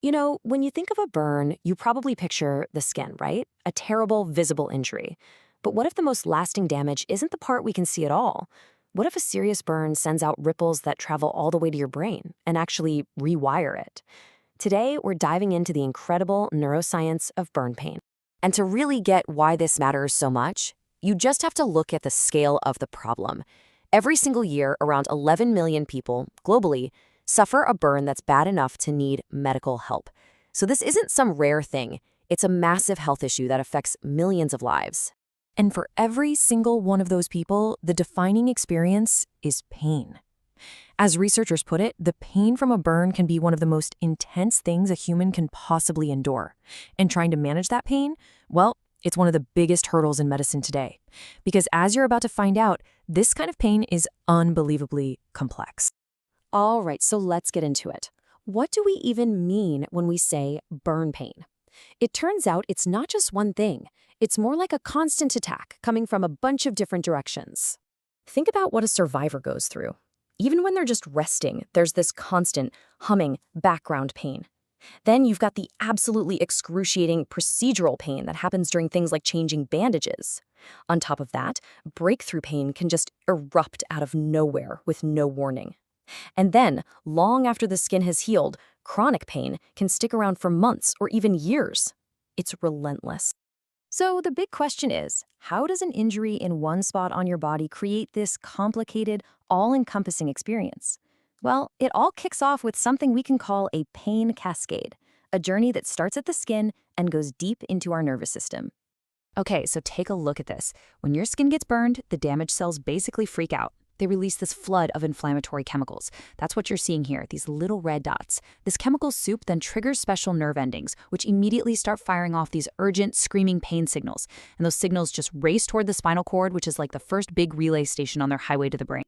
When you think of a burn, you probably picture the skin, right? A terrible, visible injury. But what if the most lasting damage isn't the part we can see at all? What if a serious burn sends out ripples that travel all the way to your brain and actually rewire it? Today, we're diving into the incredible neuroscience of burn pain. And to really get why this matters so much, you just have to look at the scale of the problem. Every single year, around 11 million people globally suffer a burn that's bad enough to need medical help. So this isn't some rare thing. It's a massive health issue that affects millions of lives. And for every single one of those people, the defining experience is pain. As researchers put it, the pain from a burn can be one of the most intense things a human can possibly endure. And trying to manage that pain, well, it's one of the biggest hurdles in medicine today. Because as you're about to find out, this kind of pain is unbelievably complex. All right, so let's get into it. What do we even mean when we say burn pain? It turns out it's not just one thing. It's more like a constant attack coming from a bunch of different directions. Think about what a survivor goes through. Even when they're just resting, there's this constant, humming background pain. Then you've got the absolutely excruciating procedural pain that happens during things like changing bandages. On top of that, breakthrough pain can just erupt out of nowhere with no warning. And then, long after the skin has healed, chronic pain can stick around for months or even years. It's relentless. So the big question is, how does an injury in one spot on your body create this complicated, all-encompassing experience? Well, it all kicks off with something we can call a pain cascade, a journey that starts at the skin and goes deep into our nervous system. Okay, so take a look at this. When your skin gets burned, the damaged cells basically freak out. They release this flood of inflammatory chemicals. That's what you're seeing here, these little red dots. This chemical soup then triggers special nerve endings, which immediately start firing off these urgent, screaming pain signals. And those signals just race toward the spinal cord, which is like the first big relay station on their highway to the brain.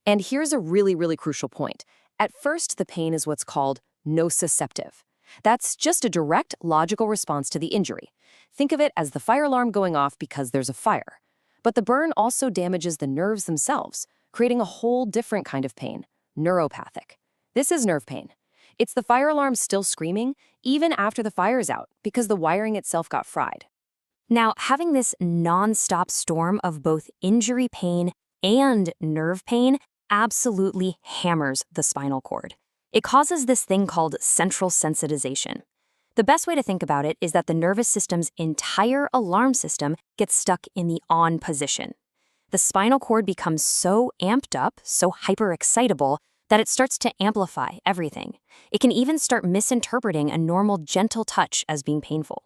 And here's a really, really crucial point. At first, the pain is what's called nociceptive. That's just a direct, logical response to the injury. Think of it as the fire alarm going off because there's a fire. But the burn also damages the nerves themselves, creating a whole different kind of pain, neuropathic. This is nerve pain. It's the fire alarm still screaming, even after the fire is out, because the wiring itself got fried. Now, having this non-stop storm of both injury pain and nerve pain absolutely hammers the spinal cord. It causes this thing called central sensitization. The best way to think about it is that the nervous system's entire alarm system gets stuck in the on position. The spinal cord becomes so amped up, so hyperexcitable, that it starts to amplify everything. It can even start misinterpreting a normal gentle touch as being painful.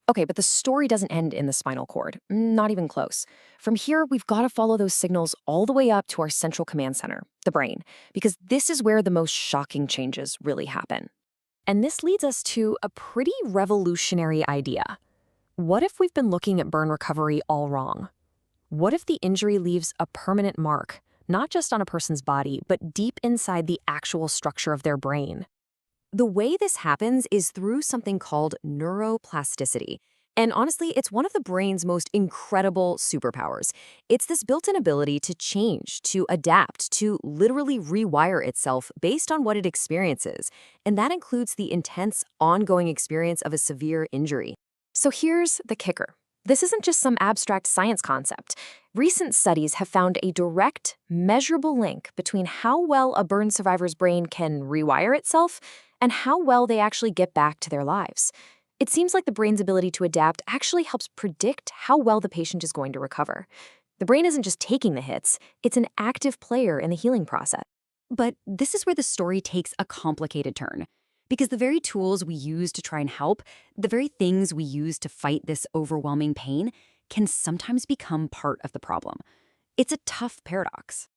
Okay, but the story doesn't end in the spinal cord. Not even close. From here, we've got to follow those signals all the way up to our central command center, the brain, because this is where the most shocking changes really happen. And this leads us to a pretty revolutionary idea. What if we've been looking at burn recovery all wrong? What if the injury leaves a permanent mark, not just on a person's body, but deep inside the actual structure of their brain? The way this happens is through something called neuroplasticity. And honestly, it's one of the brain's most incredible superpowers. It's this built-in ability to change, to adapt, to literally rewire itself based on what it experiences. And that includes the intense, ongoing experience of a severe injury. So here's the kicker. This isn't just some abstract science concept. Recent studies have found a direct, measurable link between how well a burn survivor's brain can rewire itself and how well they actually get back to their lives. It seems like the brain's ability to adapt actually helps predict how well the patient is going to recover. The brain isn't just taking the hits, it's an active player in the healing process. But this is where the story takes a complicated turn. Because the very tools we use to try and help, the very things we use to fight this overwhelming pain, can sometimes become part of the problem. It's a tough paradox.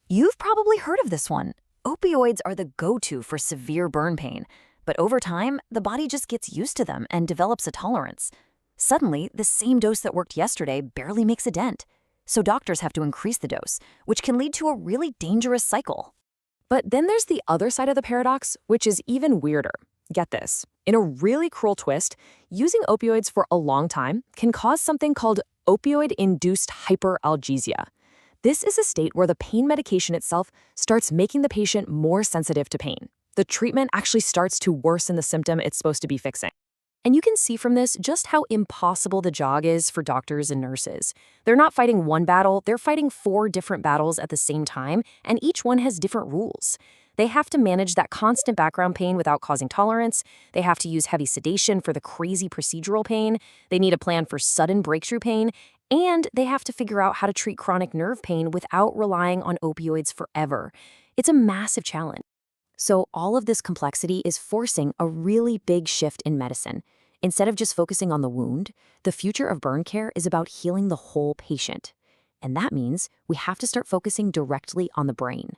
You've probably heard of this one. Opioids are the go-to for severe burn pain, but over time, the body just gets used to them and develops a tolerance. Suddenly, the same dose that worked yesterday barely makes a dent. So doctors have to increase the dose, which can lead to a really dangerous cycle. But then there's the other side of the paradox, which is even weirder. Get this. In a really cruel twist, using opioids for a long time can cause something called opioid-induced hyperalgesia. This is a state where the pain medication itself starts making the patient more sensitive to pain. The treatment actually starts to worsen the symptom it's supposed to be fixing. And you can see from this just how impossible the job is for doctors and nurses. They're not fighting one battle, they're fighting 4 different battles at the same time, and each one has different rules. They have to manage that constant background pain without causing tolerance. They have to use heavy sedation for the crazy procedural pain. They need a plan for sudden breakthrough pain. And they have to figure out how to treat chronic nerve pain without relying on opioids forever. It's a massive challenge. So all of this complexity is forcing a really big shift in medicine. Instead of just focusing on the wound, the future of burn care is about healing the whole patient. And that means we have to start focusing directly on the brain.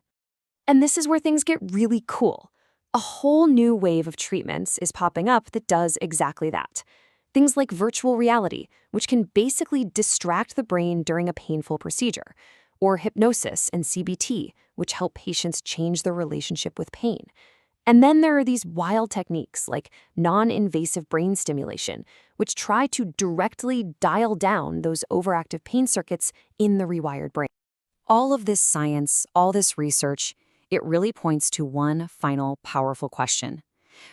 And this is where things get really cool. A whole new wave of treatments is popping up that does exactly that. Things like virtual reality, which can basically distract the brain during a painful procedure, or hypnosis and CBT, which help patients change their relationship with pain. And then there are these wild techniques like non-invasive brain stimulation, which try to directly dial down those overactive pain circuits in the rewired brain. All of this science, all this research, it really points to one final powerful question.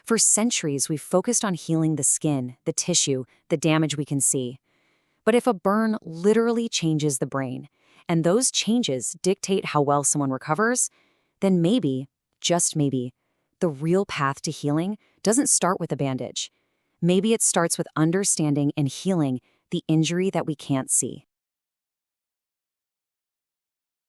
For centuries, we've focused on healing the skin, the tissue, the damage we can see. But if a burn literally changes the brain, and those changes dictate how well someone recovers, then maybe, just maybe, the real path to healing doesn't start with a bandage. Maybe it starts with understanding and healing the injury that we can't see.